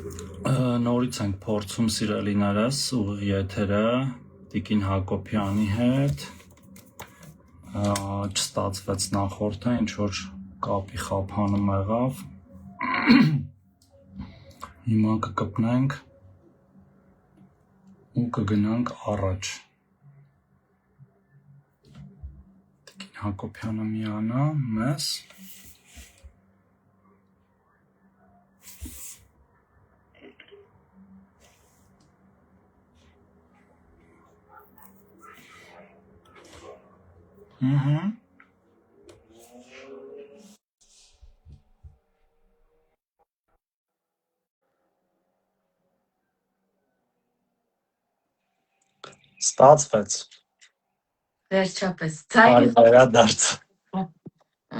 Նորից ենք փորձում սիրելիներս ուղիղ եթերը Տիկին Հակոբյանի հետ, չստացվեց նախորդը, ինչ որ կապի խափանում եղավ, հիմա կկպնենք ու կգնանք առաջ, Տիկին Հակոբյանը միանա մեզ, Ստացվեց, Վերջապես, արի ձայնի վերադարձ,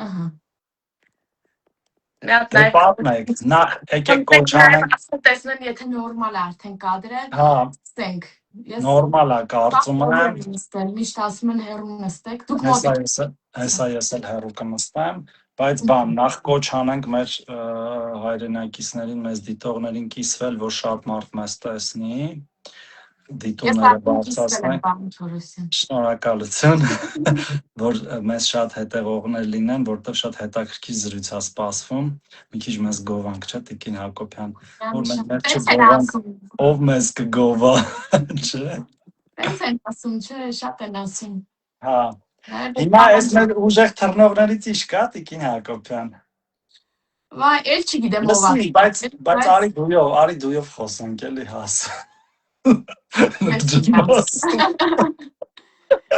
ահա Մի հատ դե լայվ պատմեք, նախ եկեք կոչ անենք, տեսնեն, եթե նորմալ է արդեն կադրը, հա, ստենք։ Ես նորմալ է կարծում եմ, միշտ ասում են հեռու նստեք, դուք մոտիկ։ հեսա ես էլ հեռու կնստեմ, բայց բան, նախ կոչ անենք մեր հայրենակիցներին, մեզ դիտողներին կիսվել, որ շատ մարդ մեզ տեսնի, դիտումները բարձրացնենք, շնորհակալություն, որ մեզ շատ հետևողներ լինեն, որտեղ շատ հետաքրքիր զրույց է սպասվում, մի քիչ մեզ գովանք, չէ, Տիկին Հակոբյան, որ մենք չգովանք, ով մեզ կգովա, չէ։ Տենց են ասում, չէ, շատ են ասում։ Հա, հիմա ես մեր ուժեղ թռնողներից ինչ կա, Տիկին Հակոբյան։ Վայ, էլ չգիտեմ ով է։ Բայց արի դույով խոսենք, էլի հաս։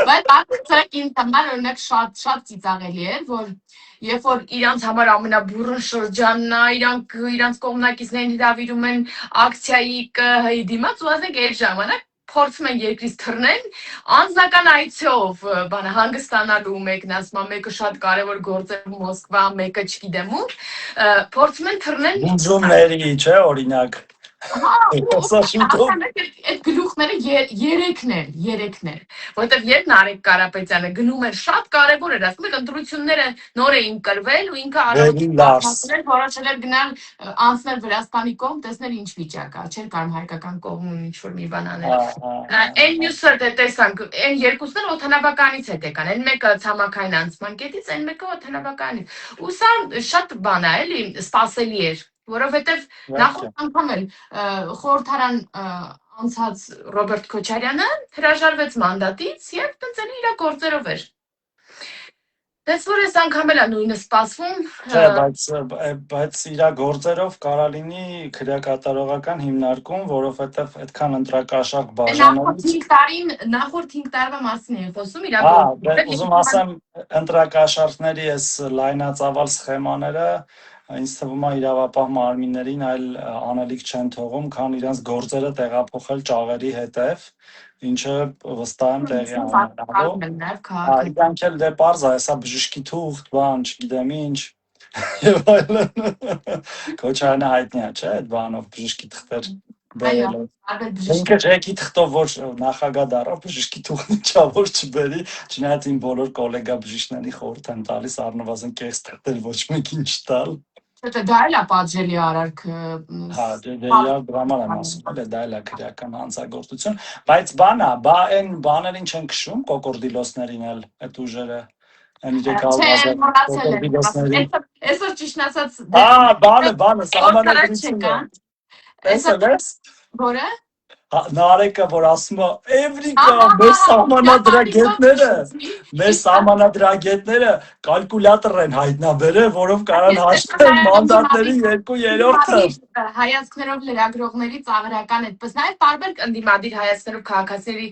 Բայց արդյոք ինձ համար օրինակ շատ ծիծաղելի էր, որ երբ որ իրանց համար ամենաբուրըն շրջանն է, իրանց կողմնակիցներին հրավիրում են ակցիայի ԿՀ-ի դիմաց, ու ասենք այդ ժամանակ փորձում են երկրից թռնել, անձնական այցով բանը հանգստանալու մեկն ասում է, մեկը շատ կարևոր գործեր Մոսկվա, մեկը չգիտեմ ուր, փորձում են թռնել բուժումների, չէ, օրինակ։ Այդ գլուխները երեքն էր, որտեվ երբ Նարեկ Կարապետյանը գնում էր շատ կարևոր էր, ասում եք ընտրությունները նոր էին կրվել ու ինքը որոշել էր գնալ անցնել Վրաստանի կողմ, տեսնել ինչ վիճակ է, չէր կարող հայկական կողմում ինչ որ մի բան անել։ Այն մյուսը դե տեսանք, այն երկուսն էլ օդանավականից հետ եկան, այն մեկը ցամաքային անցման կետից, այն մեկը օդանավականից։ Ու սա շատ բան է, էլի, սпасելի էր, որովհետև նախորդ անգամ էլ խորհրդարան անցած Ռոբերտ Քոչարյանը հրաժարվեց մանդատից եւ տենց էլ իր գործերով էր։ Դες որ այս անգամ էլ է նույնը սպասվում։ Չէ, բայց իր գործերով կարա լինի քրեակատարողական հիմնարկում, որովհետեւ այդքան ընտրակաշառք բաժանելուց նախորդ 5 տարվա մասին եմ խոսում, իր գործերով։ Ուզում ասեմ, ընտրակաշառքների այս լայնածավալ սխեմաները ինձ թվում է իրավապահ մարմիններին այլ անելիք չեն թողում, քան իրենց գործերը տեղափոխել ճաղերի հետև, ինչը վստահ եմ տեղի ունենալու։ Իրանք էլ դե պարզ է, հեսա բժշկի թուղթ, բան, չգիտեմ ինչ, եւ այլն։ Քոչարյանը հայտնի է, չէ՞, այդ բանով բժշկի թղթեր բերել։ Ինքը ջեկի թղթով որ նախագահ դառավ, բժշկի թուղթն չա որ չբերի, չնայած իմ բոլոր գոլեգա բժիշկների խորհուրդ են տալիս առնվազն կես թղթեր ոչ մեկին չտալ։ Չէ, դա էլ է պատժելի արարքը։ Հա, դե իրար դրաման եմ ասում, դա էլ է քրեական հանցագործություն, բայց այն բաներին չեն քշում կոկորդիլոսներին էլ այդ ուժերը, այն կոկորդիլոսների։ Այսօր ճիշտ ասած, բանը սահմանադրությունը։ Տեսել ես։ Որը։ Նարեկը որ ասում է Էվրիկա, մեր սահմանադրագետները կալկուլյատոր են հայտնաբերել, որով կարան հաշտել մանդատների 2/3-ը։ Հայացքներով լրագրողների ծաղրական այդպես նաև տարբեր ընդդիմադիր հայացքներով քաղաքացիների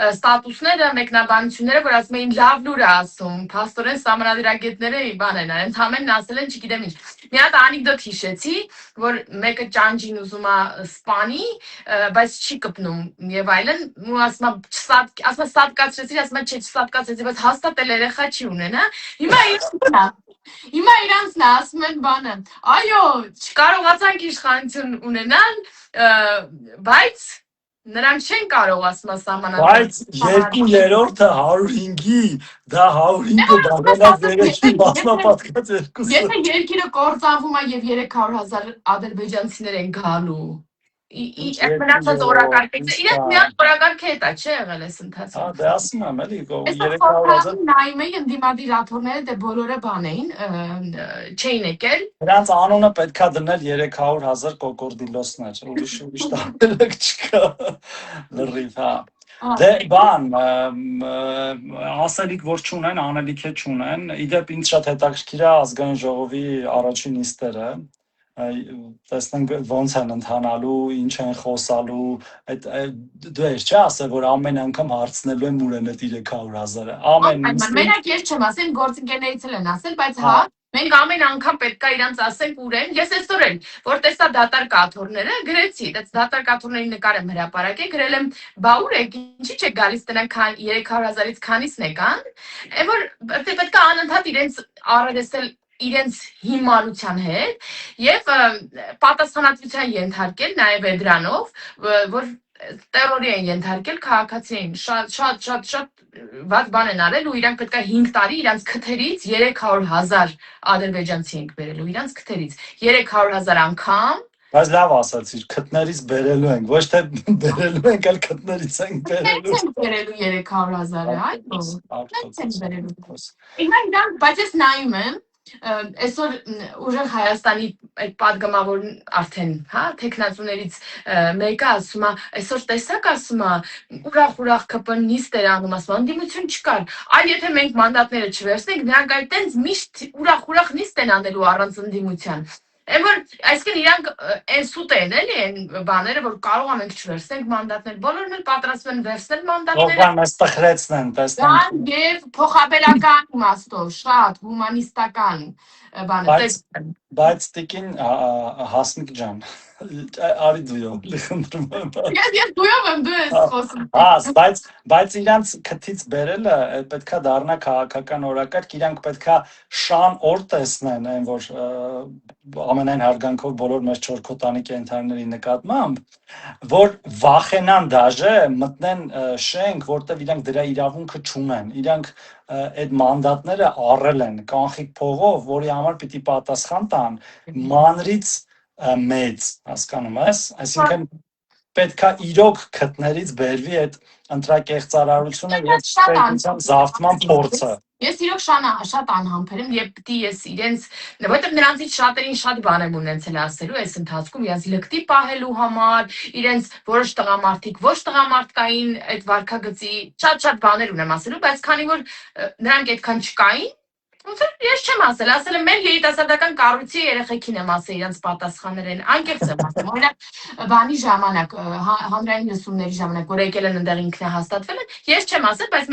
ստատուսները, մեկնաբանությունները, որ ասում էին լավ լուր է ասում, փաստորեն սահմանադրագետները բան են, ընդհանրեն ասել են չգիտեմ ինչ։ Մի հատ անեկդոտ հիշեցի, որ մեկը ճանճին ուզում է սպանի, բայց չի կպնում եւ այլն, ու ասում է սատկացրեցի, ասում է չէ, չսատկացրեցի, բայց հաստատ էլ երեխա չի ունենա։ Հիմա իրանցն է, ասում են բանը, այո, չկարողացանք իշխանություն ունենալ, բայց Նրանք չեն կարող ասում սահմանադրել։ Բայց 2/3-ը 105-ի, դա 105-ը դառնա 3-ի մասնապատկած 2-ը։ Եթե երկիրը կործանվում է եւ 300,000 ադրբեջանցիներ են գալու, մնացած օրակարգից իրենք միակ օրակարգը է դա չէ եղել այս ընթացքում։ Հա, դե ասում եմ էլի, 300,000 նայում էի ընդդիմադիր աթոռները դե բոլորը բան էին, չէին եկել։ Նրանց անունը պետքա դնել 300,000 կոկորդիլոսներ, ուրիշ տարբերակ չկա։ Լրիվ, հա։ Դե բան, ասելիք որ չունեն, անելիք է չունեն, իդեպ ինձ շատ հետաքրքիր է ազգային ժողովի առաջին նիստերը, տեսնենք ոնց են ընթանալու, ինչ են խոսալու, դու ես չէ ասել, որ ամեն անգամ հարցնելու եմ ուր են այդ 300,000-ը, ամեն նիստին։ Մենակ ես չեմ ասել, գործընկերներից էլ են ասել, բայց հա, մենք ամեն անգամ պետք է իրանց ասենք ուր են, ես այսօր էլ, որ տեսա դատարկ աթոռները, գրեցի, դատարկ աթոռների նկար եմ հրապարակել, գրել եմ, բա ուր եք, ինչի՞ չեք գալիս տնանք 300,000-ից քանիսն եկան, որ պետք է անընդհատ իրենց առերեսել իրենց հիմարության հետ եւ պատասխանատվության ենթարկել նաեւ դրանով, որ տերորի են ենթարկել քաղաքացիներին, շատ վատ բան են արել ու իրանք պետք է 5 տարի իրանց քթերից 300,000 ադրբեջանցի ենք բերելու, իրանց քթերից 300,000 անգամ։ Բայց լավ ասացիր, քթներից բերելու ենք, ոչ թե բերելու ենք, այլ քթներից ենք բերելու։ Մենք ենք բերելու 300,000-ը, այո։ Մենք ենք բերելու։ Իրանք, բայց ես նայում եմ, այսօր ուժեղ Հայաստանի այդ падգամավորն արդեն, հա, տեխնացուներից մեկը ասում է, այսօր տեսակ ասում է, ուրախ ԿՊ նիստ էր անում, ասում, ընդդիմություն չկար, այլ եթե մենք մանդատները չվերցնենք, նրանք այդ տենց միշտ ուրախ նիստ են անելու առանց ընդդիմության։ Որ այսինքն իրանք այն սուտ են էլի այն բաները, որ կարող ենք չվերցնենք մանդատներ, բոլորն էլ պատրաստվում են վերցնել մանդատները։ Ողջան, մեզ տխրեցնեն, տեսնենք։ Եվ փոխաբերական իմաստով, շատ հումանիստական բանը։ Բայց տիկին Հասմիկ ջան, արի դույով, լիխնդրում եմ։ Ես դույով եմ, դու ես խոսում։ Հա, բայց իրանց քթից բերելը պետքա դառնա քաղաքական օրակարգ, իրանք պետքա շան օր տեսնեն, այն որ ամենայն հարգանքով բոլոր մեր չորքոտանի կենթարների նկատմամբ, որ վախենան դաժե մտնեն շենք, որտեղ իրանք դրա իրավունքը չունեն, իրանք այդ մանդատները առել են կանխիկ փողով, որի համար պիտի պատասխան տան մանրից մեծ, հասկանում ես, այսինքն պետքա իրոք քթներից բերվի այդ ընտրակեղծարարությունը եւ պետության զավթման փորձը։ Ես իրոք շատ անհամբեր եմ եւ պիտի ես իրենց, որովհետեւ նրանցից շատերին շատ բան եմ ունեցել ասելու այս ընթացքում, իրենց լկտի պահելու համար, իրենց որոշ տղամարդիկ, ոչ տղամարդկային այդ վարքագծի շատ բաներ ունեմ ասելու, բայց քանի որ նրանք այդքան չկային, ես չեմ ասել եմ մեր երիտասարդական կառույցի երեխեքին եմ ասել իրենց պատասխաններեն, անկեղծ եմ ասում, օրինակ բանի ժամանակ, հանրային լսումների ժամանակ, որ եկել են ընդեղ ինքնահաստատվել են, ես չեմ ասել, բայց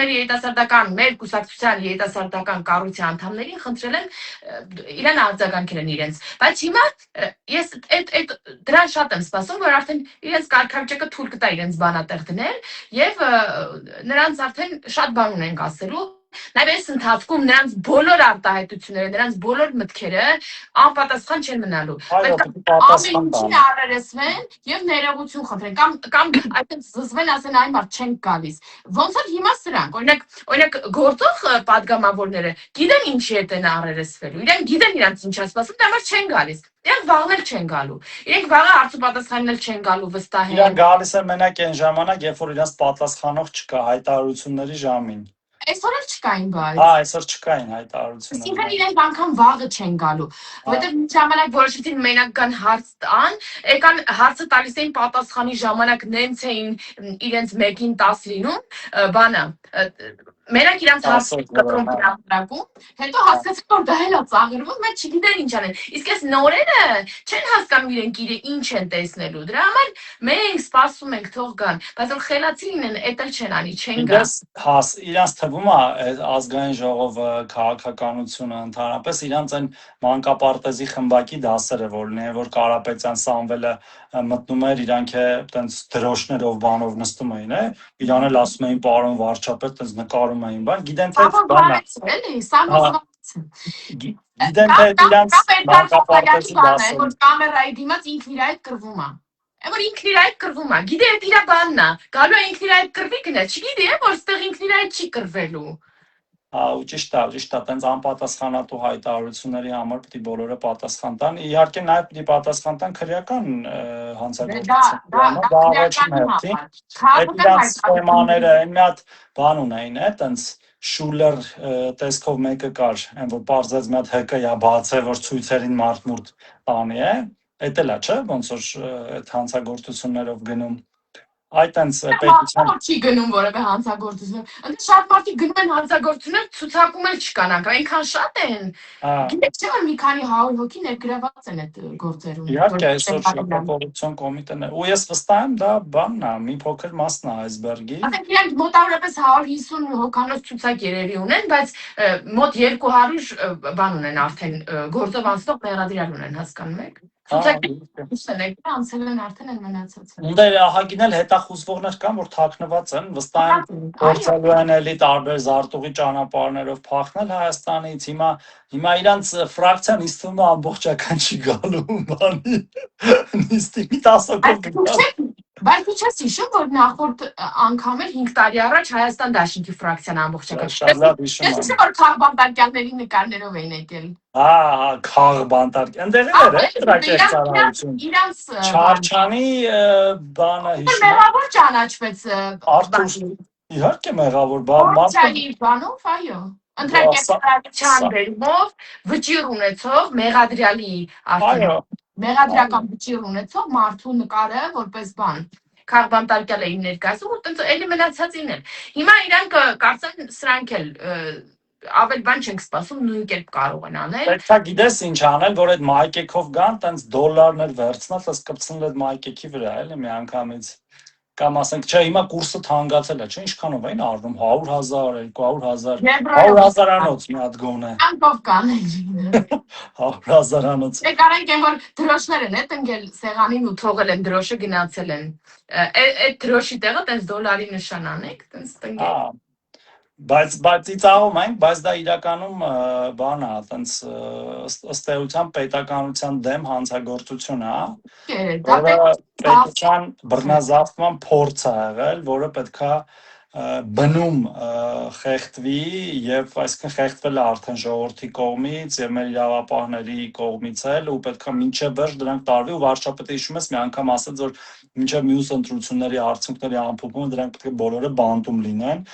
մեր կուսակցության երիտասարդական կառույցի անդամներին խնդրել եմ իրեն արձագանքել են իրենց, բայց հիմա ես դրան շատ եմ սպասում, որ արդեն իրենց կարգավիճակը թույլ կտա իրենց բանատեղ դնել եւ նրանց արդեն շատ բան ունենք ասելու։ Նաև այս ընթացքում նրանց բոլոր արտահայտությունները, նրանց բոլոր մտքերը անպատասխան չեն մնալու։ Պետք է ամեն ինչին առերեսվեն եւ ներողություն խնդրեն կամ այդպես զզվեն ասեն այ մարդ չենք գալիս։ Ոնց որ հիմա սրանք, օրինակ գործող падգամավորները գիտեն ինչի հետ են առերեսվելու։ Իրենք գիտեն իրանց ինչ է սպասում, դա համար չեն գալիս։ Իրենք վաղներ չեն գալու։ Իրենք վաղը արդյունապատասխանել չեն գալու վստահ են։ Իրենք գալիս են մենակ այն ժամանակ, երբ որ իրանց պատասխանող չկա հայտարարությունների ժամին։ Այսօր էլ չկային բայց։ Հա, այսօր չկային հայտարարությունները։ Այսինքն իրենք անգամ վաղը չեն գալու, որովհետև ժամանակ որոշեցին մենակ կան հարց տան, եկան հարցը տալիս էին պատասխանի ժամանակ նենց էին իրենց 1-ին 10 լինում, բանը մենակ իրանց հարցը կտրում հրապարակում, հետո հասկացան, որ դա էլ է ծաղրվում, մենք չգիտեն ինչ անեն։ Իսկ այս նորերը չեն հասկանում իրենք ինչ են տեսնելու։ Դրա համար մենք սպասում ենք թող գան, բայց որ խելացի լինեն, էդ էլ չեն անի, չեն գա։ Իրանց թվում է ազգային ժողովը, քաղաքականությունը ընդհանրապես իրանց այն մանկապարտեզի խմբակի դասերը որն որ Կարապետյան Սամվելը մտնում էր, իրանք այտենց դրոշներով բանով նստում էին, իրան էլ ասում էին պարոն վարչապետ, այտենց նկարում էին, բան, գիտեն թե գիտեն թե իրանց մանկապարտեզի դասերը, որ կամերայի դիմաց ինքն իր այդ կռվում է։ Որ ինքն իր այդ կռվում է, գիտե այդ իր բանն է, գալու է ինքն իր այդ կռվի գնա, չգիտի որ ստեղ ինքն իր այդ չի կռվելու։ Ու ճիշտ է, տենց անպատասխանատու հայտարարությունների համար պետք է բոլորը պատասխան տան։ Իհարկե նաև պետք է պատասխան տան քրեական հանցագործությունների, դա առաջին հերթին։ Այդ իրանց թեմաները, այն մի հատ բան ունեին, տենց Շուլեր տեսքով մեկը կար, այն որ բարձրաց մի հատ ՀԿ-յա բացե, որ ցույցերին մարդ-մուրդ տանի է, էդ էլ է, չէ՞, ոնց որ այդ հանցագործություններով գնում։ Այդ տենց պետության չի գնում որևէ հանցագործություն։ Ընդ շատ մարդիկ գնում են հանցագործություններ, ցուցակում էլ չկանանք, այնքան շատ են։ Գիտեք չէ՞ որ մի քանի 100 հոգի ներգրաված են այդ գործերում։ Իհարկե, այսօր շահագործություն կոմիտեն է։ Ու ես վստահ եմ, դա բանն է, մի փոքր մասն է այսբերգի։ Ասենք իրանք մոտավորապես 150 հոգանոց ցուցակ երևի ունեն, բայց մոտ 200 բան ունեն արդեն գործով անցնող մեղադրյալ ունեն, հասկանում եք։ Ցուցակը անցել են արդեն են մնացած։ Ունդեր ահագին էլ հետախուզվողներ կան, որ թաքնված են, վստահ եմ գործելու են էլի տարբեր զարտուղի ճանապարհներով փախնել Հայաստանից։ Հիմա իրանց ֆրակցիան ինձ թվում է ամբողջական չի գալու բանի։ Նիստի մի 10 հոգով գնալ։ Բայց դու չես հիշում, որ նախորդ անգամ էլ 5 տարի առաջ Հայաստան Դաշինքի ֆրակցիան ամբողջական։ Շատ լավ հիշում եմ։ Ես հիշում որ քաղբանտարկյանների նկարներով էին եկել։ Հա, քաղբանտարկ։ Այնտեղ էր դրակերտարություն։ Իրանց Չարչանի բանը հիշում։ Մեղավոր ճանաչվեց Արթուր։ Իհարկե մեղավոր, մարդը բանով, այո։ Ընտրակերտարության բերումով վճիռ ունեցող մեղադրյալի արդեն մեղադրական վճիռ ունեցող մարդու նկարը որպես բան քաղբանտարկյալ էին ներկայացում ու տենց էլի մնացածին էլ։ Հիմա իրանք կարծեմ սրանք էլ ավել բան չենք սպասում նույն կերպ կարող են անել։ Պետք է գիտես ինչ անել, որ այդ մայկեքով գան, տենց դոլարներ վերցնած, ըստ կպցնել այդ մայկեքի վրա, էլի մի անգամից։ Կամ ասենք, չէ, հիմա կուրսը թանկացել է, չէ, ինչքանով էին առնում 100,000, 200,000, 100,000-անոց մի հատ գոնե։ Անկով կան։ 100,000-անոց։ Եկարանք են որ դրոշներ են տնկել սեղանին ու թողել են դրոշը գնացել են։ Այդ դրոշի տեղը տենց դոլարի նշան անեք, տենց տնկել։ Բայց ծիծաղում ենք, բայց դա իրականում բան է, տենց ըստ էության պետականության դեմ հանցագործություն է, որը պետության բռնազավթման փորձ է եղել, որը պետքա բնում խեղդվի եւ այսինքն խեղդվել է արդեն ժողովրդի կողմից եւ մեր իրավապահների կողմից էլ ու պետքա մինչեւ վերջ դրանք տարվի ու վարչապետը հիշում ես մի անգամ ասաց որ մինչեւ մյուս ընտրությունների արդյունքների ամփոփումը դրանք պետք է բոլորը բանտում լինեն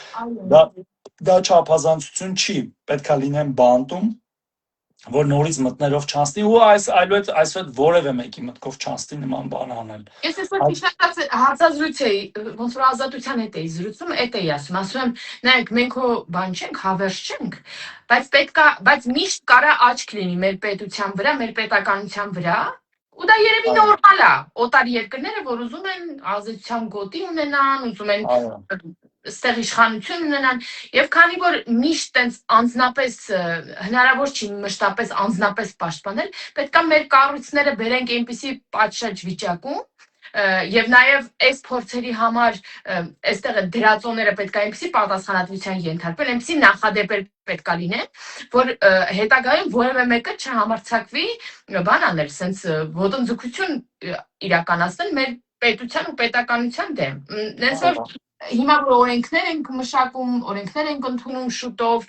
դա չափազանցություն չի պետքա լինեն բանտում որ նորից մտներով չանցնի ու այսօր որևէ մեկի մտքով չանցնի նման բան անել։ Ես այսօր հարցազրույց էի, ոնց որ ազատության հետ էի զրուցում, էդ էի ասում եմ, նայեք, մենք հո բան չենք, հավերժ չենք, բայց միշտ կարա աչք լինի մեր պետության վրա, մեր պետականության վրա, ու դա երևի նորմալ է։ Օտար երկրները, որ ուզում են ազատության գոտի ունենան, ուզում են ստեղ իշխանություն ունենան եւ քանի որ միշտ տենց անձնապես հնարավոր չի մշտապես անձնապես պաշտպանել, պետք է մեր կառույցները բերենք այնպիսի պատշաճ վիճակում եւ նաեւ այս փորձերի համար այստեղ դրածոները պետք է այնպիսի պատասխանատվության ենթարկվեն, այնպիսի նախադեպեր պետք է լինեն, որ հետագայում որևէ մեկը չհամարձակվի բան անել, sense ոտնձգություն իրականացնել մեր պետության ու պետականության դեմ։ Նենց որ հիմա որ օրենքներ ենք մշակում, օրենքներ ենք ընդունում շուտով,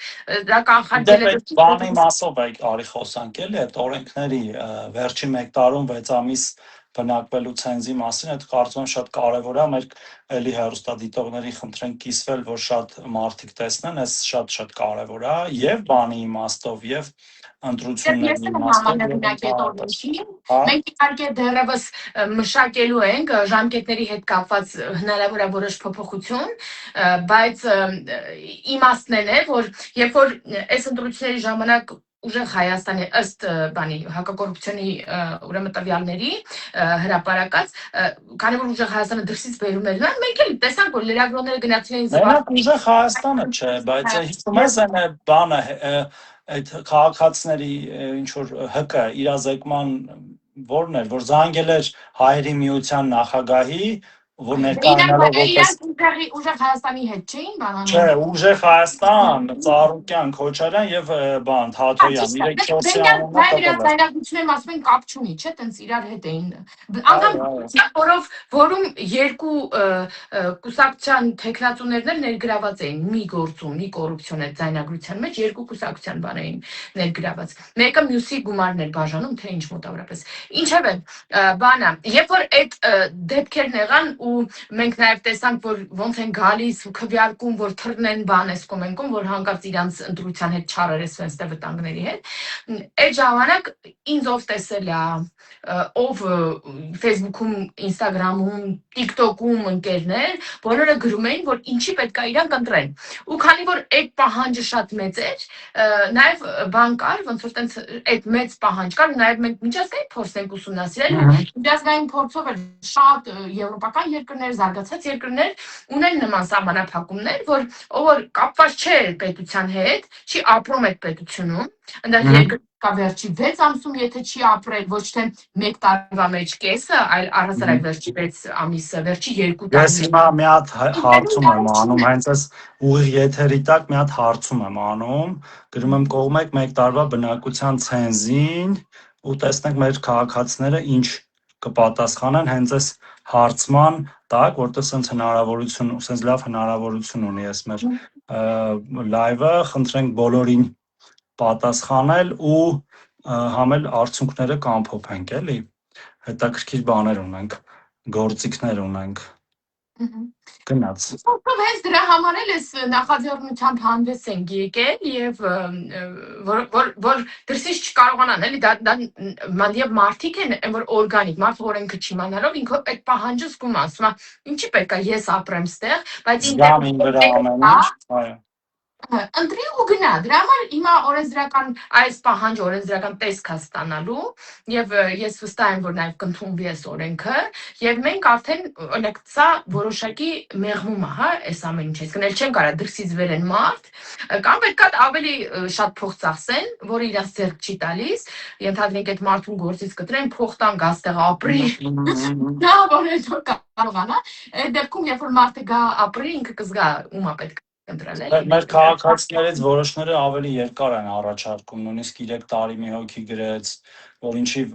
դա կանխարգել է բանի մասով է արի խոսանք էլի այդ օրենքների վերջին 1 տարում 6 ամիս բնակվելու ցենզի մասին, այդ կարծում եմ շատ կարևոր է, մեր էլի հեռուստադիտողների խնդրենք կիսվել, որ շատ մարդիկ տեսնեն, այս շատ կարևոր է եւ բանի իմաստով եւ ընտրությունների իմաստով։ Մենք իհարկե դեռևս մշակելու ենք ժամկետների հետ կապված հնարավոր է որոշ փոփոխություն, բայց իմաստն է, որ երբ որ այս ընտրությունների ժամանակ ուժեղ Հայաստանի ըստ բանի հակակոռուպցիոնի ուրեմն տվյալների հրապարակած, քանի որ ուժեղ Հայաստանը դրսից բերում էր, մենք էլ տեսանք որ լրագրողները գնացել էին զվարթ։ Ուժեղ Հայաստանը չէ, բայց հիշում ես այն բանը այդ քաղաքացիների ինչ որ ՀԿ իրազեկման որն էր, որ զանգել էր հայերի միության նախագահի որ ներկայանալով որպես ուժեղ Հայաստանի հետ չէին բանանում։ Չէ, ուժեղ Հայաստան, Ծառուկյան, Քոչարյան եւ բան Թաթոյան, 3-4-ի անունը տվել։ Ձայնագրություններում ասում են կապ չունի, չէ, տենց իրար հետ էին։ Անգամ որում երկու կուսակցության տեխնացուներն ներգրաված էին մի գործում, մի կոռուպցիոն այդ ձայնագրության մեջ երկու կուսակցության բան էին ներգրաված։ Մեկը մյուսի գումարն էր բաժանում, թե ինչ մոտավորապես։ Ինչևէ, բանը, երբ որ այդ դեպքերն եղան ու մենք նաև տեսանք, որ ոնց են գալիս ու քվեարկում, որ թռնեն բան էս կոմենկում, որ հանկարծ իրանց ընտրության հետ չարերեսվեն ստե վտանգների հետ։ Այդ ժամանակ ինձ ով տեսել է, ով Facebook-ում, Instagram-ում, TikTok-ում ընկերներ, բոլորը գրում էին, որ ինչի պետք է իրանք ընտրեն։ Ու քանի որ այդ պահանջը շատ մեծ էր, նաև բան կար, ոնց որ տենց այդ մեծ պահանջ կար, նաև մենք միջազգային փորձ ենք ուսումնասիրել, միջազգային փորձով էլ շատ եվրոպական երկրներ, զարգացած երկրներ ունեն նման սահմանափակումներ, որ ով կապված չէ պետության հետ, չի ապրում այդ պետությունում, այնտեղ երկրի կա վերջի 6 ամսում, եթե չի ապրել, ոչ թե 1 տարվա մեջ կեսը, այլ առհասարակ վերջի 6 ամիսը, վերջի 2 տարի։ Ես հիմա մի հատ հարցում եմ անում, հենց այս ուղիղ եթերի տակ մի հատ հարցում եմ անում, գրում եմ կողմեք 1 տարվա բնակության ցենզին ու տեսնենք մեր քաղաքացիները ինչ կպատասխանեն հենց այս հարցման տակ, որտեղ sense հնարավորություն, sense լավ հնարավորություն ունի այս մեր լայվը, խնդրենք բոլորին պատասխանել ու համել արդյունքները կամփոփենք, էլի։ Հետաքրքիր բաներ ունենք, գործիքներ ունենք։ Գնաց։ Հենց դրա համար էլ էս նախաձեռնությամբ հանդես ենք եկել եւ որ դրսից չկարողանան, էլի դա եւ մարդիկ են, որ օրգանիկ, մարդը օրենքը չիմանալով ինքը այդ պահանջը զգում ասում է, ինչի պետք է ես ապրեմ ստեղ, բայց այո ընտրի ու գնա, դրա համար հիմա օրենսդրական այս պահանջը օրենսդրական տեսք է ստանալու եւ ես վստահ եմ, որ նաեւ կընդունվի այս օրենքը եւ մենք արդեն օրինակ սա որոշակի մեղմում է, հա, այս ամեն ինչը, այսինքն էլ չեն կարա դրսից վերեն մարդ, կամ պետքա ավելի շատ փող ծախսեն, որը իրաց ձեռք չի տալիս, ենթադրենք այդ մարդուն գործից կտրեն, փող տան գաստեղ ապրի, դա որ հետո կարողանա, այդ դեպքում երբ որ մարդը գա ապրի, ինքը կզգա ում է պետք Մեր քաղաքացիներից որոշները ավելի երկար են առաջարկում, նույնիսկ 3 տարի մի հոգի գրեց, որ ինչի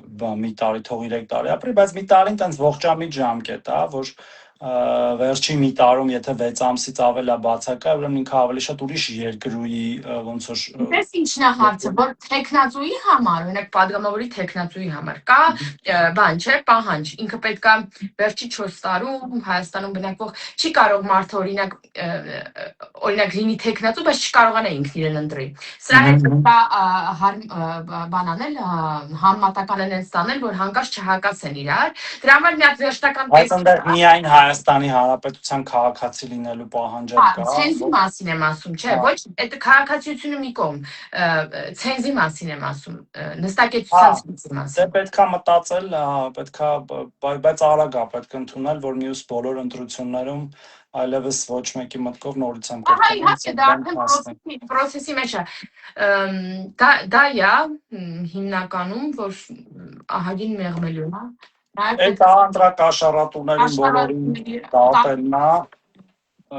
մի տարի թող 3 տարի ապրի, բայց մի տարին տենց ողջամիտ ժամկետ է, որ վերջի մի տարում եթե 6 ամսից ավել է բացակա, ուրեմն ինքը ավելի շատ ուրիշ երկրուի ոնց որ Դες ինչն է հարցը, որ տեխնացուի համար, օրինակ падգամավորի տեխնացուի համար կա բան, չէ, պահանջ, ինքը պետք է վերջի 4 տարում Հայաստանում բնակվող չի կարող մարդը օրինակ լինի տեխնացու, բայց չկարողանա ինքն իրեն ընտրի։ Սրա հետ բան անել, համատական են ստանել, որ հանկարծ չհակասեն իրար։ Դրա համար մի հատ վերջնական տեսք այնտեղ միայն Հայաստանի Հանրապետության քաղաքացի լինելու պահանջ կա։ Ցենզի մասին եմ ասում, չէ, ոչ, այդ քաղաքացիությունը մի կողմ, ցենզի մասին եմ ասում, նստակեցության ցենզի մասին։ Դե պետքա մտածել, պետքա, բայց արագ է պետք ընդունել, որ մյուս բոլոր ընտրություններում այլևս ոչ մեկի մտքով նորից եմ կրկնում։ Ահա, իհարկե, դա արդեն պրոցեսի մեջ է։ Դա է հիմնականում, որ ահագին մեղմելու է։ Այդ անդրակաշառատուներին բոլորին դատելն է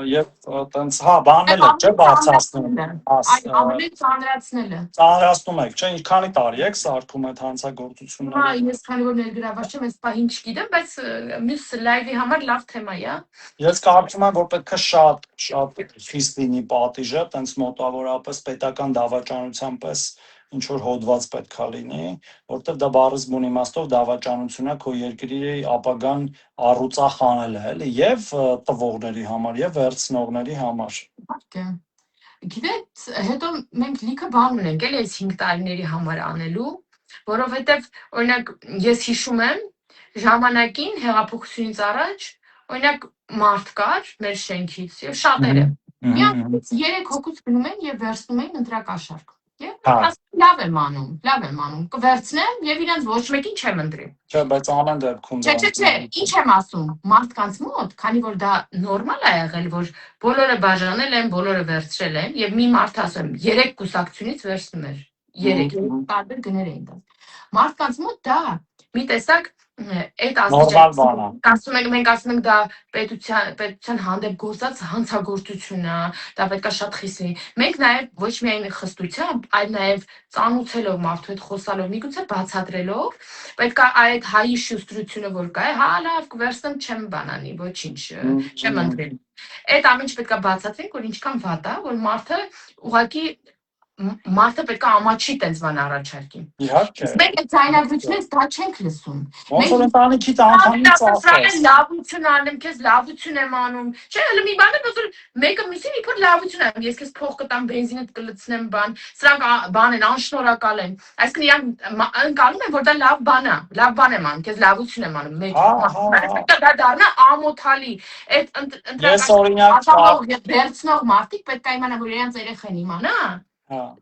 եւ տենց հա բանել է, չէ, բարձրացնում։ Ավելի ծանրացնելը։ Ծանրացնում եք, չէ, քանի տարի եք սարքում այդ հանցագործությունները։ Հա, ես քանի որ ներգրաված չեմ, այս պահին չգիտեմ, բայց մյուս լայվի համար լավ թեմա է։ Ես կարծում եմ, որ պետք է շատ խիստ լինի պատիժը, տենց մոտավորապես պետական դավաճանության պես ինչ որ հոդված պետքա լինի, որտեղ դա բառից բուն իմաստով դավաճանություն է քո երկրի ապագան առուծախանել է, էլի, եւ տվողների համար, եւ վերցնողների համար։ Իհարկե։ Գիտեք, հետո մենք լիքը բան ունենք, էլի այս 5 տարիների համար անելու, որովհետեւ օրինակ ես հիշում եմ ժամանակին հեղափոխությունից առաջ, օրինակ մարդ կար մեր շենքից եւ շատերը։ Միանգամից 3 հոգուց գնում են եւ վերցնում են ընտրակաշարք։ Լավ եմ անում, կվերցնեմ եւ իրանց ոչ մեկին չեմ ընտրի։ Չէ, բայց ամեն դեպքում Չէ, ինչ եմ ասում, մարդկանց մոտ, քանի որ դա նորմալ է եղել, որ բոլորը բաժանել են, բոլորը վերցրել են եւ մի մարդ ասում 3 կուսակցությունից վերցնում էր, 3 տարբեր գներ էին տալիս։ Մարդկանց մոտ դա մի տեսակ Այդ Նորմալ բան է։ մենք ասում ենք դա պետության հանդեպ գործած հանցագործություն է, դա պետք է շատ խիստ լինի։ Մենք նաև ոչ միայն խստությամբ, այլ նաև ծանուցելով մարդու հետ խոսալով, միգուցե բացատրելով, պետք է այդ հայի շուստրությունը որ կա, հա լավ կվերցնեմ չեմ բանանի, ոչինչ, չեմ ընտրել։ Այդ ամեն ինչ պետք է բացատրենք, որ ինչքան վատ է, որ մարդը պետք է ամաչի տենց բան առաջարկի։ Իհարկե։ Մենք այդ ձայնագրությունից դա չենք լսում։ Ոնց որ ընտանիքի անդամից ասես։ Լավություն անեմ, քեզ լավություն եմ անում։ Չէ, հələ մի բան է, որ մեկը մյուսին իբր լավություն անում, ես քեզ փող կտամ, բենզինդ կլցնեմ, բան։ Սրանք բան են, անշնորհակալ են։ Այսինքն իրանք ընկալում են, որ դա լավ բան է, լավ բան եմ անում, քեզ լավություն եմ անում։ Մեկ դա դառնա ամոթալի։ Այդ ընտրական վերցնող մարդիկ պետք է իմանան, որ իրենց երեխան իմանա։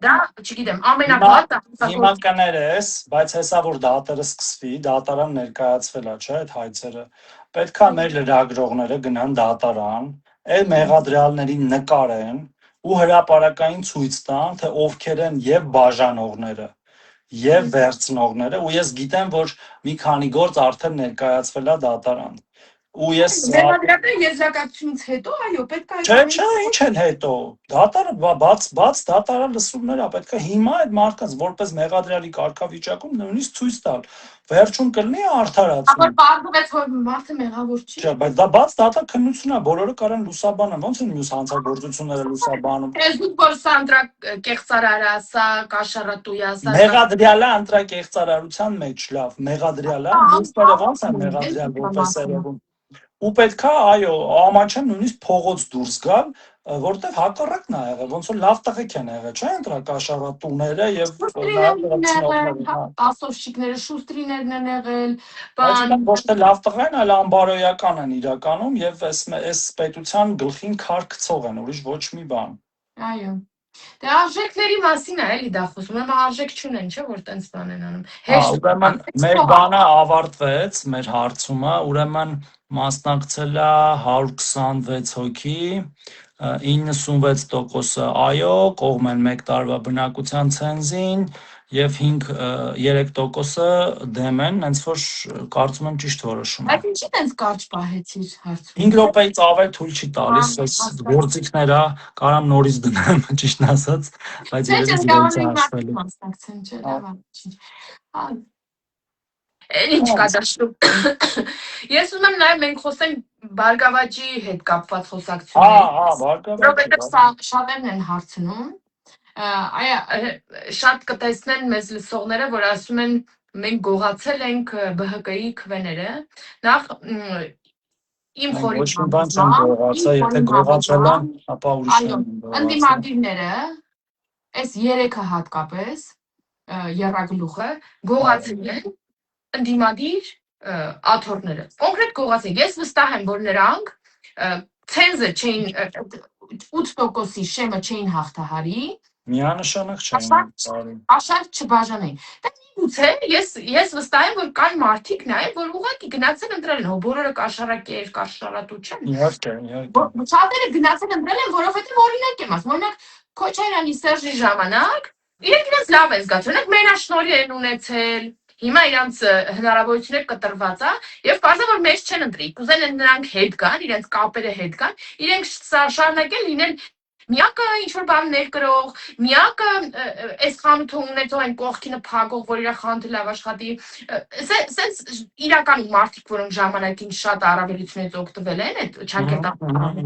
Դա, չգիտեմ, ամենագլատը հիմա կներես, բայց հեսա որ դատարը սկսվի, դատարան ներկայացվել է, չէ, այդ հայցերը։ Պետք է մեր լրագրողները գնան դատարան, այդ մեղադրյալներին նկարեն ու հրապարակային ցույց տան, թե ովքեր են եւ բաժանողները, եւ վերցնողները, ու ես գիտեմ, որ մի քանի գործ արդեն ներկայացվել է դատարան։ Ու ես մեղադրական եզրակացությունից հետո այո պետք է Չէ, ինչ են հետո դատարը բաց դատարը լսումներ է պետք է հիմա այդ մարդկանց որպես մեղադրյալի կարգավիճակում նույնիսկ ցույց տալ վերջում կլինի արդարացում ապա պարզվեց որ մարդը մեղավոր չի չէ բայց դա բաց դատա քննություն է բոլորը կարան լուսաբանան ոնց են մյուս հանցագործությունները լուսաբանում Facebook որ սա ընտրակեղծարարա սա կաշառատույա սա մեղադրյալը ընտրակեղծարարության մեջ լավ մեղադրյալը մյուսները ոնց են մեղադրյալ որպես երևում ու պետք է այո ամաչան նույնիսկ փողոց դուրս գալ որտեղ հակառակն է եղել ոնց որ լավ տղեկ են եղել չէ ընտրակաշառատուները եւ ասովշիկները շուստրիներն են եղել բան ոչ թե լավ տղա են այլ անբարոյական են իրականում եւ այս պետության գլխին քար գցող են ուրիշ ոչ մի բան այո Դե արժեքների մասին է էլի դա խոսում, ուրեմն արժեք չունեն, չէ՞ որ տենց բան են անում։ Ուրեմն մեր բանը ավարտվեց, մեր հարցումը, ուրեմն մասնակցել է 126 հոգի, 96% այո, կողմ են 1 տարվա բնակության ցենզին եւ 3% դեմ են, հենց որ կարծում եմ ճիշտ որոշում է։ Բայց ինչի՞ տենց կարճ պահեցիր հարցումը։ 5 րոպեից ավել թույլ չի տալիս, այս գործիքներ է, կարամ նորից դնեմ, ճիշտ ասած, բայց երևի մասնակցեն, չէ՞, լավ է։ Ինչ կա դաշտում։ Ես ուզում եմ նաև մենք խոսենք Բարգավաճի հետ կապված խոսակցություններից։ Բարգավաճ։ Շատերն են հարցնում։ Շատ կտեսնեն մեզ լսողները, որ ասում են մենք գողացել ենք ԲՀԿ-ի քվեները։ Նախ իմ խորի ընդդիմադիրները այս 3-ը հատկապես եռագլուխը գողացել են ընդդիմադիր աթոռները։ Կոնկրետ գողացել։ Ես վստահ եմ, որ նրանք ցենզը չէին 8%-ի շեմը չէին հաղթահարի։ Միանշանակ չէին։ Աշարք չբաժանեին։ Դա միգուցե ես վստահ եմ, որ կան մարդիկ նաև, որ ուղղակի գնացել ընտրել են, բոլորը կաշառակեր, կաշառատու չեն։ Իհարկե։ Շատերը գնացել ընտրել են, որովհետև օրինակ եմ ասում, օրինակ Քոչարյանի Սերժի ժամանակ իրենք լավ են զգացել, օրինակ մենաշնորհի են ունեցել։ Հիմա իրանց հնարավորություններ կտրված է եւ բարձր որ մեզ չեն ընտրի։ Կուզեն են նրանք հետ գան, իրենց կապերը հետ գան, իրենք շարունակեն լինել միակը ինչ որ բան ներկրող, միակը այս խանութը ունեցող այն կողքինը փակող, որ իր խանութը լավ աշխատի։ Սենց իրական մարդիկ, որոնք ժամանակին շատ առավելությունից օգտվել են, այդ չանկետապահ։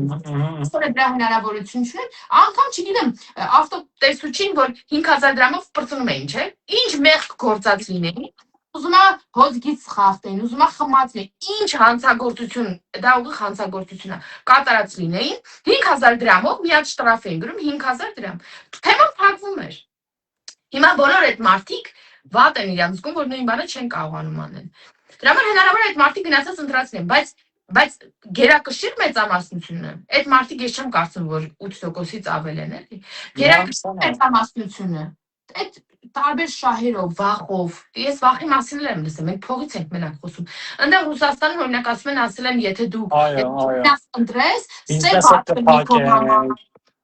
Ստորը դրա հնարավորություն չունեն, անգամ չգիտեմ, ավտոտեսուչին, որ 5000 դրամով պրծնում էին, չէ՞։ Ինչ մեղք գործած լինեին։ Ուզում է հոզգից խախտեն, ուզում է խմացնեն, ինչ հանցագործություն, դա ուղիղ հանցագործություն է, կատարած լինեին, 5000 դրամով միած շտրաֆ էին գրում 5000 դրամ։ Թեման փակվում էր։ Հիմա բոլոր այդ մարդիկ վատ են իրենց զգում, որ նույն բանը չեն կարողանում անել։ Դրա համար հնարավոր է այդ մարդիկ գնացած ընտրացնեն, բայց գերակշիռ մեծամասնությունը, այդ մարդիկ ես չեմ կարծում, որ 8%-ից ավել են, էլի։ Գերակշիռ մեծամասնությունը, այդ տարբեր շահերով, վախով, ես վախի մասին եմ լսել, մենք փողից ենք մենակ խոսում։ Այնտեղ Ռուսաստանում օրինակ ասում են, ասել են, եթե դու ընտրես,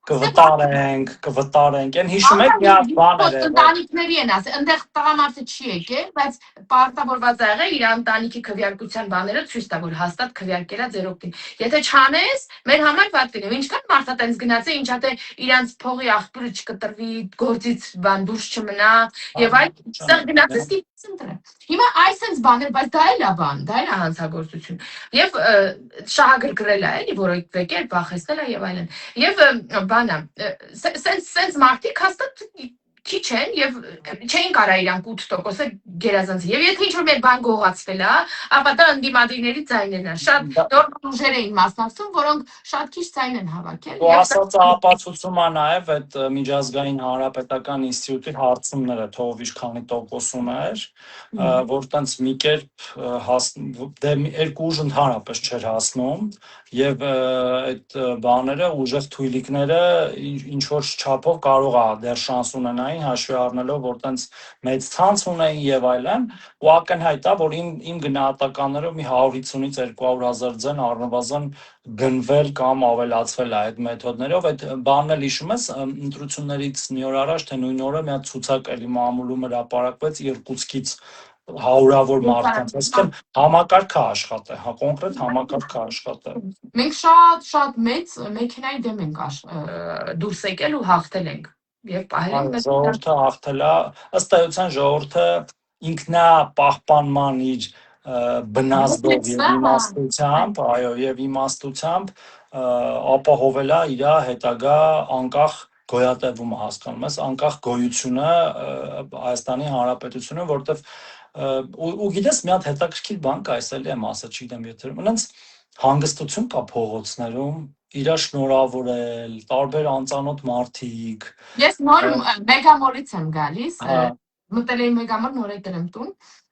կվտարենք, են հիշում եք մի հատ բան էր եղել։ Ընտանիքների են ասել, այնտեղ տղամարդը չի եկել, բայց պարտավորված ա եղել իր ընտանիքի քվեարկության բաները ցույց տա, որ հաստատ քվեարկել ա ձեր օգտին։ Եթե չանես, մեր համար վատ կլինի։ Ինչքան մարդ ա տենց գնացել, ինչա թե իրանց փողի աղբյուրը չկտրվի, գործից բան դուրս չմնա, եւ այլ ստեղ գնացես դիպսընտրը։ Հիմա այսպես բաներ, բայց դա էլ է բան, դա էլ է հանցագործություն։ Եվ շահագրգռել է, էլի, որ եկել, բախեցնել է եւ այլն։ Եվ բանը, սենց մարդիկ հաստատ քիչ են եւ չէին կարա իրանք 8%-ը գերազանցի։ Եվ եթե ինչ-որ մեր բան գողացվել է, ապա դա ընդդիմադիրների ձայներն են։ Շատ նորմալ ուժեր էին մասնակցում, որոնք շատ քիչ ձայն են հավաքել։ Ու ասածը ապացուցում է նաեւ այդ միջազգային հանրապետական ինստիտուտի հարցումները, թող ինչքանի տոկոս ուներ, որ տենց մի կերպ երկու ուժ ընդհանրապես չէր հասնում եւ այդ բաները ուժեղ թույլիկները ինչ որ չափով կարող է դեռ շանս ունենային հաշվի առնելով որ տենց մեծ ցանց ունեին եւ այլն ու ակնհայտ է որ իմ գնահատականներով մի 150-ից 200,000 ձեն առնվազն գնվել կամ ավելացվել է այդ մեթոդներով այդ բանն էլ հիշում ես ընտրություններից մի օր առաջ թե նույն օրը մի հատ ցուցակ էլի մամուլում հրապարակվեց Իրկուտսկից հարյուրավոր մարդկանց, այսինքն համակարգը աշխատէ, հա կոնկրետ համակարգը աշխատե։ Մենք շատ մեծ մեքենայի դեմ ենք դուրս եկել ու հաղթել ենք եւ պահել ենք մեծ ժողովուրդը հաղթել է, ըստ էության ժողովուրդը ինքնապահպանման իր բնազդով եւ իմաստությամբ, այո, եւ իմաստությամբ ապահովել է իր հետագա անկախ գոյատևումը հասկանում ես, անկախ գոյությունը Հայաստանի Հանրապետությունը, որտեվ ու գիտես մի հատ հետաքրքիր բան կա, այս էլի եմ ասա, չգիտեմ եթե մնաց հանգստություն կա փողոցներում, իրա շնորհավորել, տարբեր անծանոթ մարդիկ։ Ես նոր մեգամոլից եմ գալիս, մտել եմ մեգամոլ, նոր եկել եմ տուն,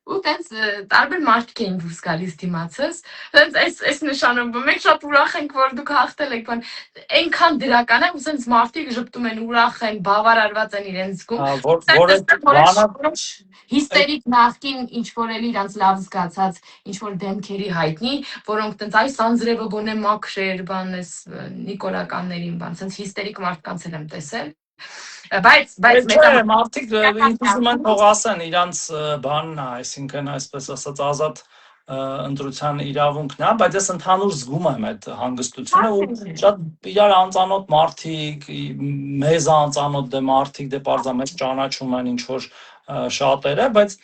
ու տենց տարբեր մարդիկ էին դուրս գալիս դիմացս, տենց այս նշանով մենք շատ ուրախ ենք, որ դուք հաղթել եք, այնքան դրական է, ու տենց մարդիկ ժպտում են, ուրախ են, բավարարված են իրենց զգում։ Հիստերիկ նախքին ինչ-որ էլ իրանց լավ զգացած ինչ-որ դեմքերի հայտնի, որոնք տենց այս անձրևը գոնե մաքրեր, բան էս նիկոլականներին, բան, տենց հիստերիկ մարդկանց եմ տեսել։ Բայց մարդիկ ինքնուսում են թող ասեն իրանց բանն է, այսինքն այսպես ասած ազատ ընտրության իրավունքն է, բայց ես ընդհանուր զգում եմ այդ հանգստությունը ու շատ իրար անծանոթ մարդիկ, մեզ անծանոթ դե մարդիկ դե պարզա մեզ ճանաչում են ինչ որ շատերը, բայց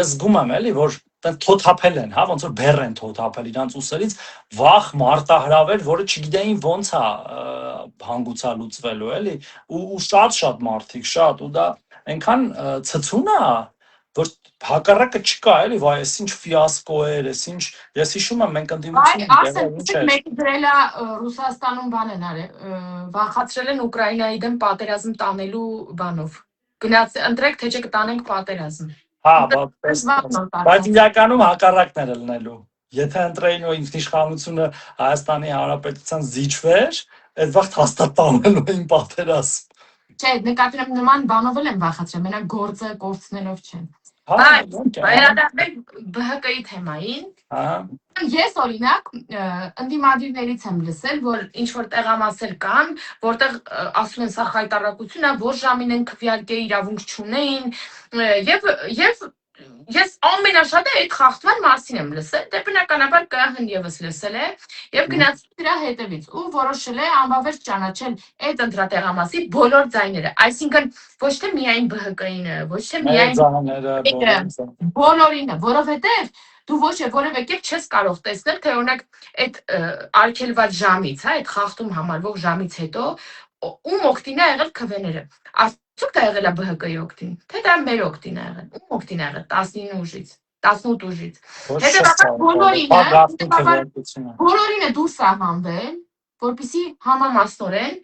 ես զգում եմ էլի որ թոթափել են, հա, ոնց որ բեռ են թոթափել իրանց ուսերից վախ մարտահրավեր, որը չգիտեին ոնց է հանգուցա լուծվելու էլի ու շատ մարդիկ շատ ու դա այնքան ցցուն է որ հակառակը չկա էլի վայ էս ինչ ֆիասկո էր էս ինչ ես հիշում եմ մենք ընդդիմություն ասենք մեկը դրել է Ռուսաստանում բան են արել վախացրել են Ուկրաինայի դեմ պատերազմ տանելու բանով գնաց ընտրեք թե չէ կտանենք պատերազմ հա բայց իրականում հակառակն էր լինելու եթե ընտրեին ու ինքնիշխանությունը Հայաստանի Հանրապետության զիջվեր այդ վաղ հաստատ տանելու էին պատերազմ չէ նկատի ունեմ նման բանով էլ են վախացրել մենակ գործը կորցնելով չեն Վերադառնանք ԲՀԿ-ի թեմային։ Ես օրինակ ընդդիմադիրներից եմ լսել, որ ինչ որ տեղամասեր կան, որտեղ ասում են սա խայտարակություն է, որ ժամին են քվեարկել իրավունք չունեին եւ ես ամենաշատը այդ խախտման մասին եմ լսել, դե բնականաբար ԿՀ-ն եւս լսել է եւ գնացել դրա հետևից ու որոշել է անբավարար ճանաչել այդ ընտրատեղամասի բոլոր ձայները, այսինքն ոչ թե միայն ԲՀԿ-ինը, ոչ թե միայն բոլորինը, որովհետեւ դու ոչ է որևէ կերպ չես կարող տեսնել, թե օրինակ այդ արգելված ժամից, հա, այդ խախտում համարվող ժամից հետո ում օգտին է եղել քվեները։ Արդյոք դա եղել է ԲՀԿ-ի օգտին, թե դա մեր օգտին է եղել, ում օգտին է եղել 19 ուժից, 18 ուժից։ Հետևաբար բոլորինը դուրս սահմանվել, որպեսզի համամասնորեն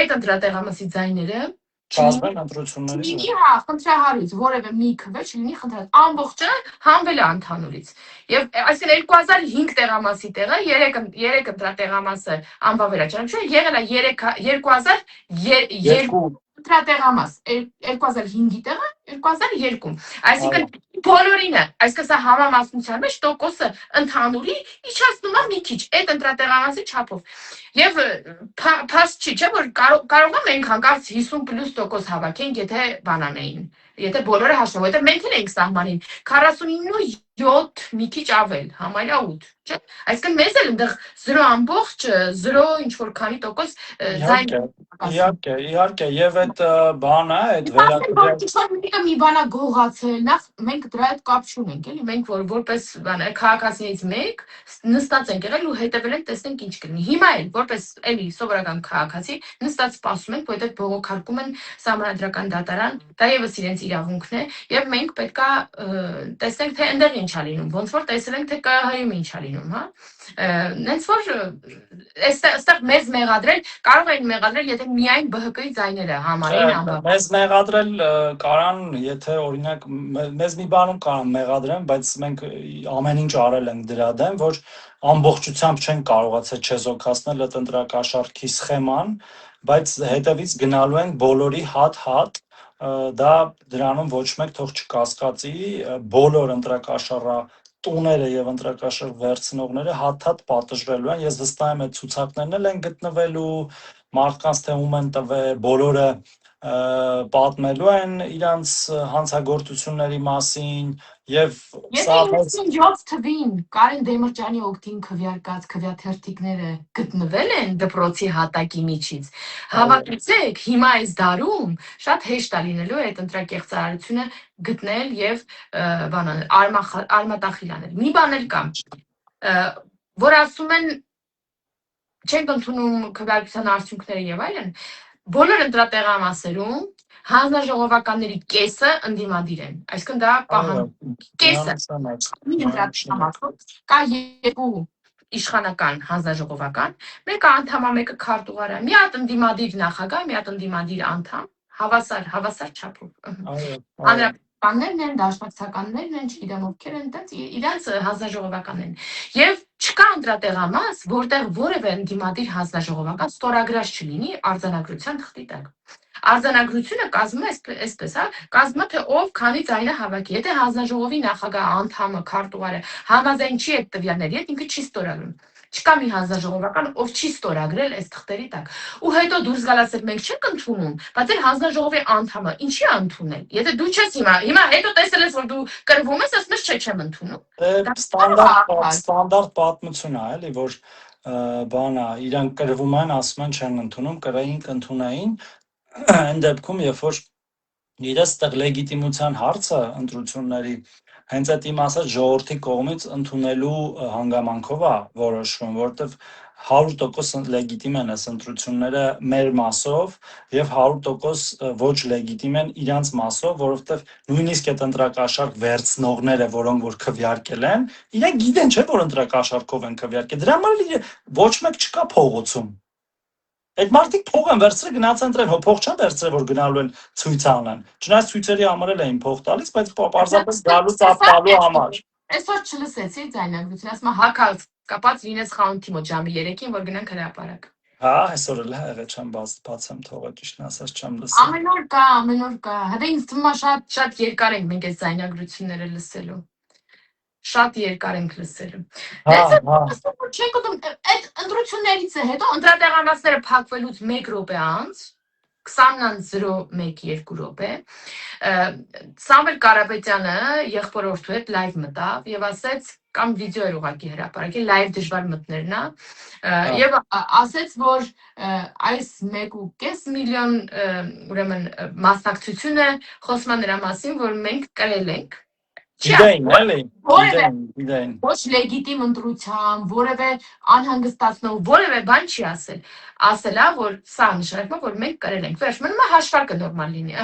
այդ ընտրատեղամասի ձայները չասվեն ընտրություններից։ Հա, խնդրահարույց, որևէ մի քվե չլինի խնդրահարույց, ամբողջը հանվել է ընդհանուրից։ Եվ այսինքն 2005 տեղամասի տեղը 3 ընտրատեղամասը անբավարար ճանաչում եղել է 2002 Ընտրատեղամաս 2005-ի տեղը 2002։ Այսինքն բոլորինը, այսինքն սա համամասնության մեջ տոկոսը ընդհանուրի իջացնում է մի քիչ այդ ընտրատեղամասի չափով։ Եվ փաստ չի, չէ՞ որ կարող է մենք հանկարծ 50+ հավաքենք, եթե բանանեին։ Եթե բոլորը հաշվեն, որովհետև մենք էլ ենք սահմանին 49.7 մի քիչ ավել, համարյա 8, չէ՞։ Այսինքն մեզ էլ այնտեղ 0.0 ինչ որ քանի տոկոս ձայն Իհարկե, եւ այդ բանը, այդ վերակրյալ մի բանա գողացել, նախ մենք դրա հետ կապ չունենք, էլի, մենք որպես բանը քաղաքացիներից մեկ նստած ենք եղել ու հետևել ենք, տեսնենք ինչ կլինի։ Հիմա էլ որպես էլի սովորական քաղաքացի նստած սպասում ենք, որովհետեւ բողոքարկում են սահմանադրական դատարան, դա եւս իրենց իրավունքն է, եւ մենք պետքա տեսնենք, թե այնտեղ ինչ է լինում, ոնց որ տեսել ենք, թե ԿՀ-ում ինչ է լինում, հա։ Նենց որ այստեղ մեզ մեղադրել կարող են մեղադրել, եթե միայն ԲՀԿ-ի ձայները համարեն անբար։ Մեզ մեղադրել կարան, եթե օրինակ մեզ մի բանում կարան մեղադրեն, բայց մենք ամեն ինչ արել ենք դրա դեմ, որ ամբողջությամբ չեն կարողացել չեզոքացնել այդ ընտրակաշառքի սխեման, բայց հետևից գնալու ենք բոլորի հատ-հատ, դա դրանում ոչ մեկ թող չկասկածի, բոլոր ընտրակաշառա տուները եւ ընտրակաշառ վերցնողները հատ-հատ պատժվելու են։ Ես վստահ եմ, այդ ցուցակներն էլ են գտնվելու, մարդկանց թե ում են տվել, բոլորը պատմելու են իրանց հանցագործությունների մասին եւ Եթե 97 թվին Կարեն Դեմիրճյանի օգտին քվյարկած քվյաթերթիկները գտնվել են դպրոցի հատակի միջից, հավատացեք, հիմա այս դարում շատ հեշտ է լինելու այդ ընտրակեղծարարությունը գտնել եւ արմատախիլ անել։ Մի բան էլ կա, որ ասում են չենք ընդունում քվեարկության արդյունքները եւ այլն, բոլոր ընտրատեղամասերում հանձնաժողովականների կեսը ընդդիմադիր են, այսինքն դա կեսը կա երկու իշխանական հանձնաժողովական, մեկը անդամամեկը քարտուղար է, մի հատ ընդդիմադիր նախագահ, մի հատ ընդդիմադիր անդամ, հավասար չափով։ Կաններն են, դաշնակցականներն են, չգիտեմ ովքեր են, դից իրանց հանձնաժողովականն են։ Եվ չկա ընտրատեղամաս, որտեղ որևէ ընդդիմադիր հանձնաժողովական ստորագրած չլինի արձանագրության թղթի տակ։ Արձանագրությունը կազմում է այսպես, հա, կազմում է թե ով քանի ձայնը հավաքի։ Եթե հանձնաժողովի նախագահ անդամը, քարտուղարը համաձայն չի այդ տվյալների հետ, ինքը չի ստորագրում։ Չկա մի հանձնաժողովական, ով չի ստորագրել այս թղթերի տակ։ Ու հետո դուրս գալիս էլ մենք չենք ընդունում, բայց էլ հանձնաժողովի անդամը ինչի ընդունել։ Եթե դու չես հիմա հետո տեսել ես, որ դու կրվում ես, ասում ես չեմ ընդունում։ Ստանդարտ պատմություն է, էլի, որ բանա, իրանք կրվում են, ասում են չեն ընդունում, կրեինք, ընդունային, այն դեպքում, երբ որ իրենց տեղ լեգիտիմության հարցը ընտրությունների հենց այդ իմ ասած ժողովրդի կողմից ընդունելու հանգամանքով է որոշվում, որովհետև 100% լեգիտիմ են այս ընտրությունները մեր մասով եւ 100% ոչ լեգիտիմ են իրանց մասով, որովհետեւ նույնիսկ այդ ընտրակաշառք վերցնողները, որոնք որ քվեարկել են, իրենք գիտեն չէ որ ընտրակաշառքով են քվեարկել, դրա համար ոչ մեկ չկա փողոցում։ Այդ մարդիկ փող են վերցրել, գնացել ընտրել, փող չեն վերցրել, որ գնալու են ցույց անեն։ Չնայած ցույցերի համար էլ էին փող տալիս, բայց պարզապես գալու ծափալու համար։ Այսօր չլսեցի ձայնագրություն, ասում եմ հակած կապած լինես խանութի մոտ ժամի 3-ին, որ գնանք հրապարակ։ Հա, այսօր էլ եղել չեմ բացեմ թողը, ճիշտն ասած չեմ լսել։ Ամեն օր կա։ Հետո ինձ թվում է շատ երկար ենք մենք այս ձայնագրությունները լսելու։ Շատ երկար ենք լսելու։ Չենք ուտում այդ ընտրություններից հետո ընտրատեղամասները փակվելուց 1 րոպե անց 20:01-2 րոպե Սամվել Կարապետյանը եղբորորդու հետ լայվ մտավ եւ ասեց կամ վիդեո էր ուղղակի հրապարակել, լայվ դժվար մտներն է եւ ասեց, որ այս 1.5 միլիոն ուրեմն մասնակցությունը խոսում է նրա մասին, որ մենք կրել ենք Գիտեին, էլի, ոչ լեգիտիմ ընտրության, որևէ անհանգստացնող, որևէ բան չի ասել։ Ասել է, որ սա նշանակում է, որ մենք կրել ենք։ Վերջ մնում է հաշվարկը նորմալ լինի։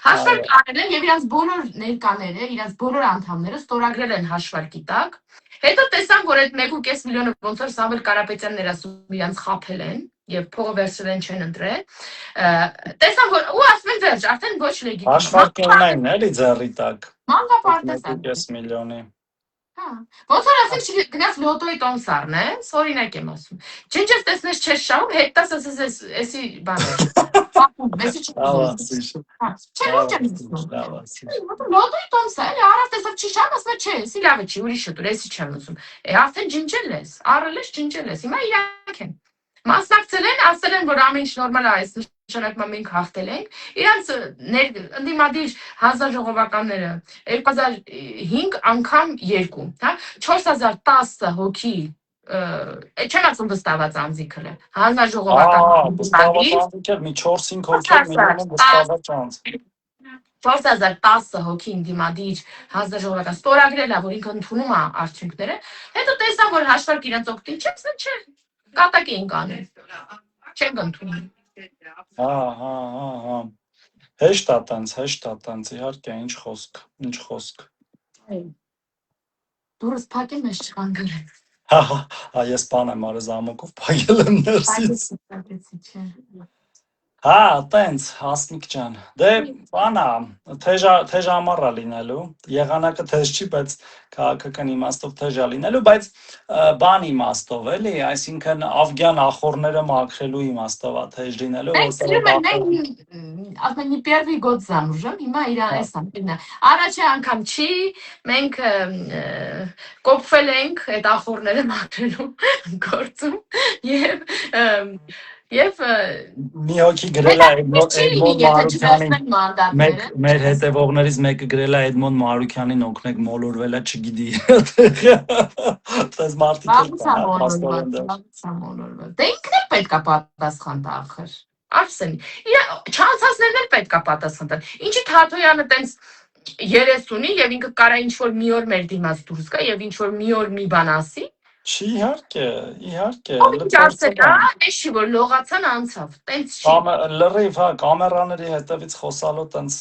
Հաշվարկ արել են եւ իրանց բոլոր ներկաները, իրանց բոլոր անդամները ստորագրել են հաշվարկի տակ։ Հետո տեսան, որ այդ 1.5 միլիոնը ոնց որ Սամվել Կարապետյանն էր ասում, իրանց խաբել են եւ փողը վերցրել են չեն ընտրել։ Տեսան, որ ու ասում են վերջ, արդեն ոչ լեգիտիմ։ Հաշվարկը ունեն, էլի ձեռի տակ։ Մանկապարտեզը 1.5 միլիոնի։ Հա, ոնց որ ասենք գնաց լոտոյի տոմսարն է, օրինակ եմ ասում։ Ջնջես տեսնես չես շահում, հետ տաս ասես էսի բաներ։ Մեսի չեմ Լավ ուզում։ ասիր։ Չէ, ոչ եմ ուզում։ Լավ ասիր։ Լոդոյի տոմսը, էլի առավ տեսավ չի շան, ասում է չէ, էսի լավ է չի, ուրիշը դուր, էսի չեմ ուզում։ Արդեն ջնջել ես, առել ես, ջնջել ես, հիմա իրանք են։ Մասնակցել են, ասել են, որ ամեն ինչ նորմալ է, այս նշանակում մենք հաղթել ենք։ Իրանց ընդդիմադիր հանձնաժողովականները 2005 անգամ 2, հա, 4010 հոգի չեմ ասում վստահված անձինքը լը, հանձնաժողովական վստահված անձինք էլ մի 4-5 հոգի մինիմում վստահված անձ։ 4010 հոգի ընդդիմադիր հանձնաժողովական ստորագրել է, որ ինքը ընդունում է արդյունքները, հետո տեսա, որ հաշվարկ իրենց օգտին չէ, չէ, կատակ էին կանել, չեն ընդունում։ Հա։ Հեշտ է տենց, իհարկե, ինչ խոսք։ Դուրս փակել մեզ չխանգարել։ Հա, ես բան եմ արել զամոկով, փակել եմ ներսից։ Չէ։ Հա, տենց, Հասմիկ ջան։ Դե, բանա, թեժ ամառա լինելու, եղանակը թեժ չի, բայց քաղաքական իմաստով թեժ է լինելու, բայց բան իմաստով, էլի, այսինքն Ավգյան ախորները մաքրելու իմաստով է թեժ լինելու, ասում են первый год замужем, հիմա իրան էսա, առաջի անգամ չի, մենք կոփվել ենք այդ ախորները մաքրելու գործում եւ մի հոգի գրել է Էդմոն Մարուքյանին, մեր հետևողներից մեկը գրել է Էդմոն Մարուքյանին օգնեք մոլորվելը չգիտի։ Դες մարդիկ Դե ինքն էլ պետքա պատասխան տա ախր։ Արսեն, չանցածներն էլ պետքա պատասխան տան։ Ինչի Թաթոյանը տենց 30-ի եւ ինքը կարա ինչ-որ մի օր մեր դիմաց դուրս գա եւ ինչ-որ մի օր մի բան ասի։ Չի, իհարկե, էշի որ լողացան անցավ, տենց չի։ Լրիվ, հա, կամերաների հետևից խոսալու տենց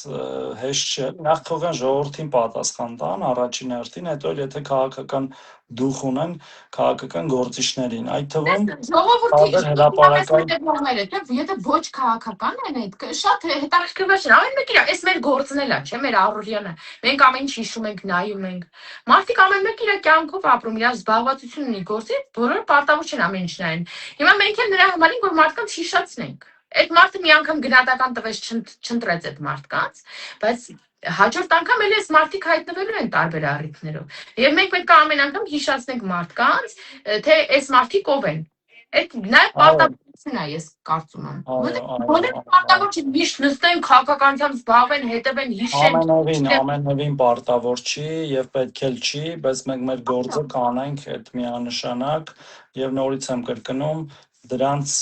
հեշտ չէ, նախ թողեն ժողովրդին պատասխան տան, առաջին հերթին, հետո էլ եթե քաղաքական դուխ ունեն քաղաքական գործիչներին, այդ թվում ժողովրդի հետևողները, եթե ոչ քաղաքական են այդ, շատ հետաքրքրված են, ամեն մեկ իր, էս մեր գործն էլ է, չէ, մեր առօրյանը, մենք ամեն ինչ հիշում ենք, նայում ենք, մարդիկ ամեն մեկ իր կյանքով ապրում, իր զբաղվածություն ունի գործի, բոլորը պարտավոր չեն ամեն ինչ նայեն։ Հիմա մենք էլ նրա համար ենք, որ մարդկանց հիշացնենք։ Այդ մարդը մի անգամ գնահատական տվեց, չընտրեց այդ մարդկանց, բայց հաջորդ անգամ էլ էս մարդիկ հայտնվելու են տարբեր առիթներով։ Եվ մենք պետք է ամեն անգամ հիշացնենք մարդկանց, թե այս մարդիկ ով են։ Այդ նաև պարտավորություն է, ես կարծում եմ։ Որտեղ պարտավոր չի միշտ նստեն քաղաքականությամբ զբաղվեն, հետևեն, հիշեն։ Ամենևին պարտավոր չի եւ պետք էլ չի, բայց մենք մեր գործը կանենք այդ միանշանակ եւ նորից եմ կրկնում դրանց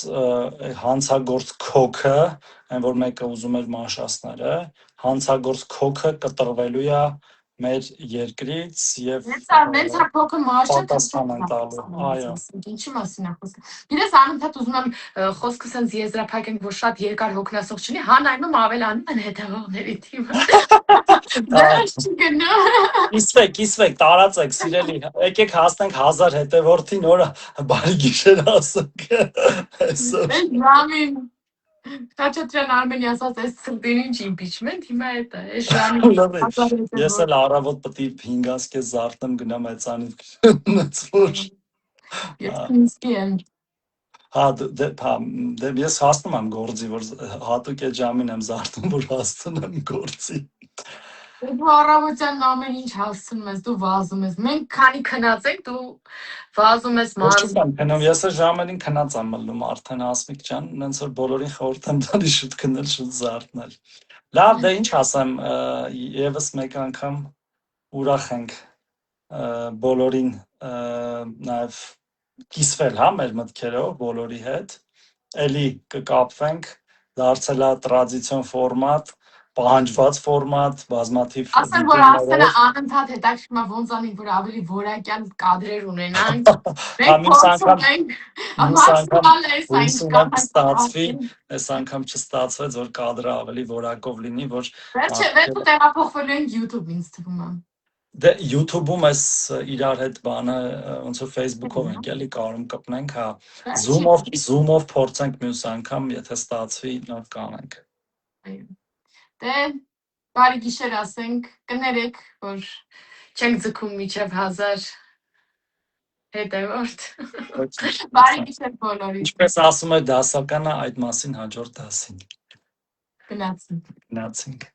հանցագործ քոքը, այն որ մեկը ուզում էր մաշասները, հանցագործ քոքը կտրվելու է մեր երկրից եւ մեծ հապոկը մաշը տալու։ Այո։ Ինչի մասին է խոսքը։ Գիտես անընդհատ ուզում եմ խոսքը sense եզրափակենք, որ շատ երկար հոգնասող չլինի, հա նայում ավելանում են հետևողների թիմը։ Կիսվեք, տարածեք, սիրելի։ Եկեք հասնենք 1000 հետևորդի, նորը բարի գիշեր ասենք։ Այսօր Խաչատրյան Արմենի ասած այս սրտին ինչ impeachment, հիմա է դա, այս ժամին։ Ես էլ առավոտ պետք է 5-ից կես զարթնեմ գնամ այցանիվ նծվոր։ Ես ինձ եմ։ Հա, դե ես հասնում եմ գործի, որ հատուկ այդ ժամին եմ զարթնում, որ հասցնեմ գործի։ Դու առավոտյան ամեն ինչ հասցնում ես, դու վազում ես, մենք քանի քնած ենք, դու վազում ես մարզում։ Ես այս ժամերին քնած եմ մնում արդեն Հասմիկ ջան, նենց որ բոլորին խորհուրդ եմ տալիս շուտ քնել, շուտ զարթնել։ Լավ, դե ինչ ասեմ, եւս մեկ անգամ ուրախ ենք բոլորին նաեւ կիսվել, հա, մեր մտքերով բոլորի հետ։ Էլի կկապվենք, դարձել է տրադիցիոն ֆորմատ, պահանջված ֆորմատ, բազմաթիվ ասեմ, որ Ասենը անընդհատ հետաքրքրում է ոնց անենք, որ ավելի որակյալ կադրեր ունենանք։ Մենք փորձում ենք այս անգամ չստացվեց, որ կադրը ավելի որակով լինի, որ վերջը տեղափոխվելու ենք YouTube, ինձ թվում է։ Դե YouTube-ում էս իրար հետ բանը ոնց որ Facebook-ով ենք էլի կարում կպնենք, հա, Zoom-ով փորձենք մյուս անգամ, եթե ստացվի, նոր կանենք։ Դե բարի գիշեր ասենք, կներեք, որ չենք ձգում միջև 1000 հետևորդ։ Բարի գիշեր բոլորին։ Ինչպես ասում է դասականը, այդ մասին հաջորդ դասին։ Գնացինք։ Գնացինք։